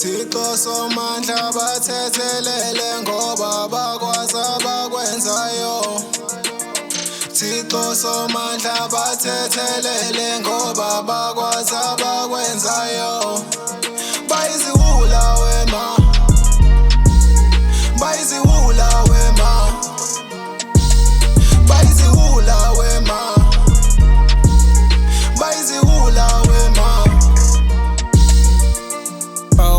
Thixo somandla bathethelele ngoba bakwazi abakwenzayo. Thixo somandla bathethelele ngoba bakwazi abakwenzayo. Bayiziwula wema, bayiziwula wema, bayiziwula wema, bayiziwula wema.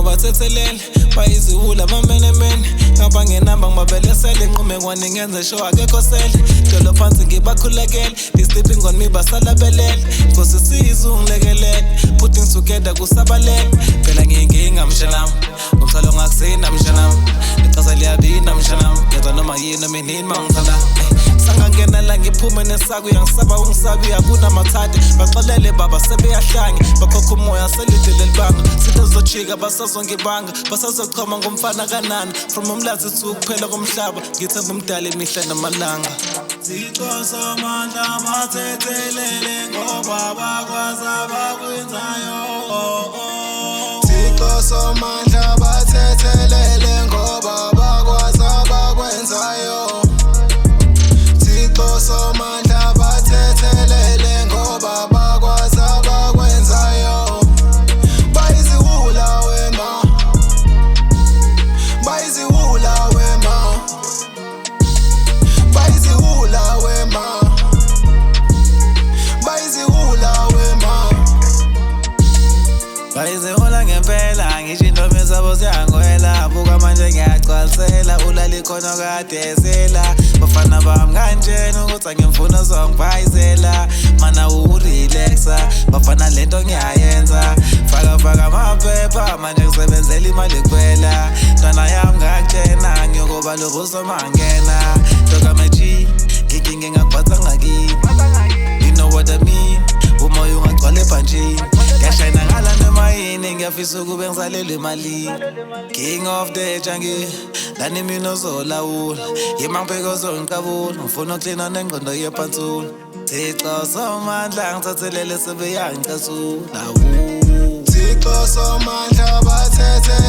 Bathethelele bayiziwula bamenemene ngabangenamba ngibabelesele nqume kwani ngenze show akekho sele dolo phansi ngibakhulekele they sleeping on me basalabelele Nkosi sizungilekelele putting together kusabalele phela nginginga mshanam ngomthwalo ngakusina mshanam iqhaza liyabina mshanam ngeza noma yini menini mangithanda sangangena la ngiphume nesaku yangisaba ungisabi akunamathathe baxolele baba sebeyahlange bakhokha umoya selidele libanga sitho zochika basazongibanga basazochoma ngomfana kanana from umlazi to kuphela komhlaba ngithemba umdala imihla namalanga. Thixo somandla bathethelele ngoba bakwazi abakwenzayo. Thixo somandla bathethelele ngoba bakwazi abakwenzayo. Thixo somandla bathethelele ngoba bakwazi abakwenzayo. Bayiziwula wema, bayiziwula wema, bayiziwula wema, bayiziwula wema. Bayiziwula ngempela ngisho intombi zabo ziyangwela buka manje ngiyagcwalisela ulali khona kadesela bafana bami kanjena ukuthi angimfuna zongibhayizela mana urelaxa bafana lento ngiyayenza faka amaphepha manje ngisebenzela imali kuphela ntwana yami ngakutshena ngiyokuba lobuso mangena toka meji ngiginge ngakuphatha ngakini you know what I mean umoya ungagcwala ebhanjini ngiyashayina ngala noma yini ngiyafisa ukube ngisalelwe imali king of the jungle lani mina ozolawula yima ngibheka ozongiqabula ngifuna uklina nengqondo yephanthula Thixo somandla ngithethelele sebeyangicasula Thixo somandla bathethelele